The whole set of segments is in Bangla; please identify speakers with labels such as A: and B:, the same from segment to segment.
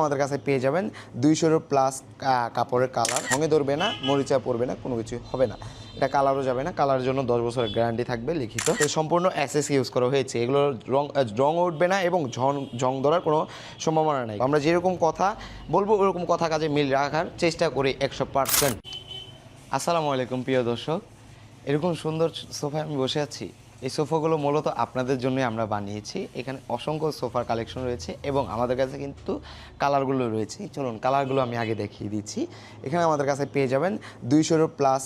A: আমাদের কাছে পেয়ে যাবেন 200 প্লাস কাপড়ের কালার, রঙে ধরবে না, মরিচা পড়বে না, কোনো কিছু হবে না। এটা কালারও যাবে না, কালারের জন্য 10 বছরের গ্যারান্টি থাকবে লিখিত। সম্পূর্ণ এসএস ইউজ করা হয়েছে, এগুলো রং উঠবে না এবং জং ধরার কোনো সম্ভাবনা নেই। আমরা যেরকম কথা বলবো ওরকম কথা কাজে মিল রাখার চেষ্টা করি 100%। আসসালামু আলাইকুম প্রিয় দর্শক, এরকম সুন্দর সোফায় আমি বসে আছি। এই সোফাগুলো মূলত আপনাদের জন্যই আমরা বানিয়েছি। এখানে অসংখ্য সোফার কালেকশন রয়েছে এবং আমাদের কাছে কিন্তু কালারগুলো রয়েছে। চলুন কালারগুলো আমি আগে দেখিয়ে দিচ্ছি। এখানে আমাদের কাছে পেয়ে যাবেন 200 প্লাস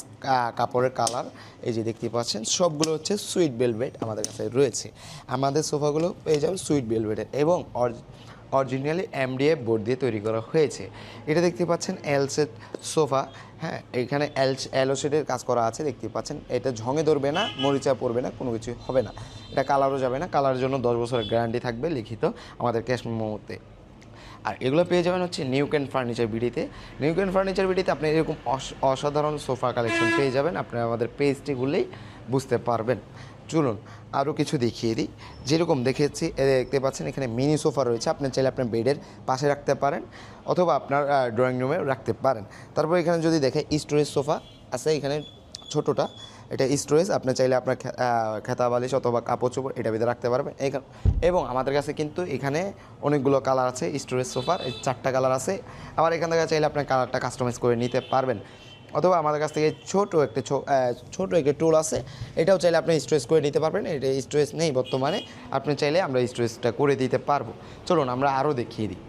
A: কাপড়ের কালার। এই যে দেখতে পাচ্ছেন সবগুলো হচ্ছে সুইট ভেলভেট আমাদের কাছে রয়েছে। আমাদের সোফাগুলো পেয়ে যাবেন সুইট ভেলভেটের এবং অরিজিনালি এমডিএফ বোর্ড দিয়ে তৈরি করা হয়েছে। এটা দেখতে পাচ্ছেন এল সেট সোফা। হ্যাঁ, এখানে এলো শেডের কাজ করা আছে দেখতে পাচ্ছেন। এটা ঝঙে ধরবে না, মরিচা পড়বে না, কোনো কিছু হবে না। এটা কালারও যাবে না, কালারের জন্য 10 বছরের গ্যারান্টি থাকবে লিখিত আমাদের ক্যাশ মেমোতে। আর এগুলো পেয়ে যাবেন হচ্ছে নিউ ক্যান ফার্নিচার বিডিতে। নিউ ক্যান ফার্নিচার বিডিতে আপনি এরকম অসাধারণ সোফা কালেকশন পেয়ে যাবেন। আপনারা আমাদের পেজটি ঘুরলেই বুঝতে পারবেন। চলুন আরও কিছু দেখিয়ে দিই। যেরকম দেখেছি দেখতে পাচ্ছেন এখানে মিনি সোফা রয়েছে, আপনি চাইলে আপনার বেডের পাশে রাখতে পারেন অথবা আপনার ড্রয়িং রুমে রাখতে পারেন। তারপর এখানে যদি দেখে স্টোরেজ সোফা আছে, এখানে ছোটোটা এটা স্টোরেজ, আপনি চাইলে আপনার খেতা বালিশ অথবা কাপড় চোপড় এটা ভিতরে রাখতে পারবেন। এবং আমাদের কাছে কিন্তু এখানে অনেকগুলো কালার আছে স্টোরেজ সোফার, 4টা কালার আছে। আবার এখান থেকে চাইলে আপনার কালারটা কাস্টমাইজ করে নিতে পারবেন। অথবা আমাদের কাছ থেকে ছোট একটা টুল আছে, এটাও চাইলে আপনি স্টোরেজ করে নিতে পারবেন। এটা স্টোরেজ নেই বর্তমানে, আপনি চাইলে আমরা স্টোরেজটা করে দিতে পারবো। চলুন আমরা আরও দেখিয়ে দিই।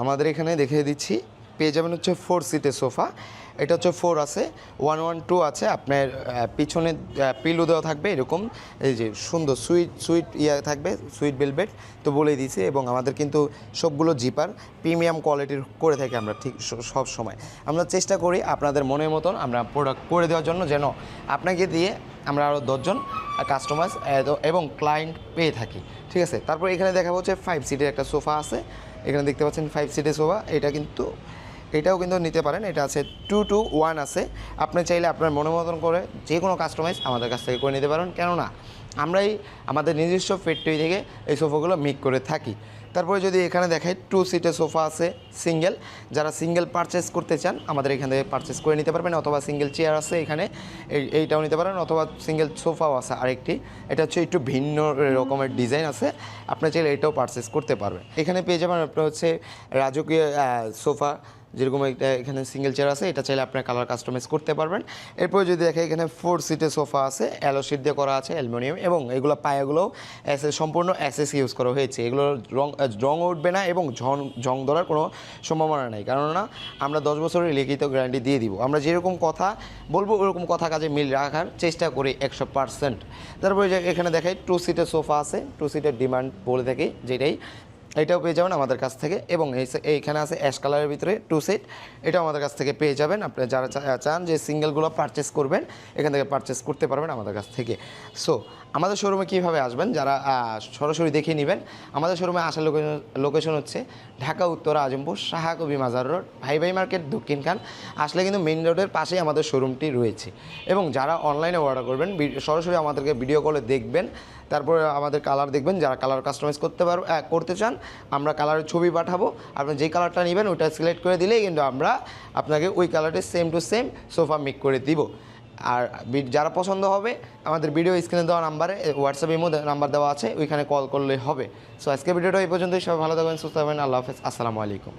A: আমাদের এখানে দেখিয়ে দিচ্ছি, পেয়ে যাবেন হচ্ছে 4 সিটের সোফা। এটা হচ্ছে 4 আছে, 112 আছে। আপনার পিছনে পিলো দেওয়া থাকবে এরকম, এই যে সুন্দর সুইট থাকবে, সুইট ভেলভেট তো বলেই দিয়েছি। এবং আমাদের কিন্তু সবগুলো জিপার প্রিমিয়াম কোয়ালিটির করে থাকি আমরা, ঠিক সব সময় আমরা চেষ্টা করি আপনাদের মনের মতন আমরা প্রোডাক্ট করে দেওয়ার জন্য, যেন আপনাকে দিয়ে আমরা আরও 10 জন কাস্টমার এবং ক্লায়েন্ট পেয়ে থাকি। ঠিক আছে, তারপর এখানে দেখা হচ্ছে 5 সিটের একটা সোফা আছে। এখানে দেখতে পাচ্ছেন 5 সিটের সোফা। এটাও কিন্তু নিতে পারেন। এটা আছে 2 to 1 আছে। আপনি চাইলে আপনার মনের মতন করে যে কোনো কাস্টমাইজ আমাদের কাছ থেকে করে নিতে পারেন, কেননা আমরাই আমাদের নিজস্ব ফ্যাক্টরি থেকে এই সোফাগুলো মেক করে থাকি। তারপরে যদি এখানে দেখাই 2 সিটের সোফা আছে সিঙ্গেল। যারা সিঙ্গেল পারচেস করতে চান আমাদের এখান থেকে পারচেস করে নিতে পারবেন, অথবা সিঙ্গেল চেয়ার আছে এখানে, এইটাও নিতে পারেন, অথবা সিঙ্গেল সোফাও আছে আরেকটি। এটা হচ্ছে একটু ভিন্ন রকমের ডিজাইন আছে, আপনি চাইলে এটাও পারচেস করতে পারবেন। এখানে পেয়ে যাবেন আপনার হচ্ছে রাজকীয় সোফা, যেরকম এখানে সিঙ্গেল চেয়ার আছে, এটা চাইলে আপনার কালার কাস্টমাইজ করতে পারবেন। এরপর যদি দেখে এখানে 4 সিটের সোফা আছে, অ্যালো শিট দিয়ে করা আছে, অ্যালুমিনিয়াম, এবং এগুলো পায়াগুলোও সম্পূর্ণ এসএস ইউজ করা হয়েছে। এগুলো রং উঠবে না এবং জং ধরার কোনো সম্ভাবনা নেই, কেননা আমরা 10 বছরের লিখিত গ্যারান্টি দিয়ে দিব। আমরা যেরকম কথা বলবো ওরকম কথা কাজে মিল রাখার চেষ্টা করি 100%। তারপরে এখানে দেখাই 2 সিটের সোফা আছে, 2 সিটের ডিমান্ড বলে থাকি যেটাই, এটাও পেয়ে যাবেন আমাদের কাছ থেকে। এবং এইখানে আছে অ্যাশ কালারের ভিতরে 2 সেট, এটাও আমাদের কাছ থেকে পেয়ে যাবেন। আপনি যারা চান যে সিঙ্গেলগুলো পারচেস করবেন এখান থেকে পারচেস করতে পারবেন আমাদের কাছ থেকে। সো আমাদের শোরুমে কীভাবে আসবেন, যারা সরাসরি দেখে নেবেন, আমাদের শোরুমে আসার লোকেশন হচ্ছে ঢাকা উত্তর আজমপুর শাহাকবি মাজার রোড, ভাই মার্কেট দক্ষিণখান। আসলে কিন্তু মেইন রোডের পাশেই আমাদের শোরুমটি রয়েছে। এবং যারা অনলাইনে অর্ডার করবেন সরাসরি আমাদেরকে ভিডিও কলে দেখবেন, তারপরে আমাদের কালার দেখবেন। যারা কালার কাস্টমাইজ করতে চান আমরা কালারের ছবি পাঠাবো, আপনি যেই কালারটা নেবেন ওইটা সিলেক্ট করে দিলেই কিন্তু আমরা আপনাকে ওই কালারটির same to same sofa make করে দিব। আর যারা পছন্দ হবে আমাদের ভিডিও স্ক্রিনে দেওয়া নাম্বারে হোয়াটসঅ্যাপে নাম্বার দেওয়া আছে, ওইখানে কল করলেই হবে। সো আজকে ভিডিওটা এই পর্যন্তই। সবাই ভালো থাকবেন, সুস্থ থাকবেন। আল্লাহ হাফেজ, আসসালামু আলাইকুম।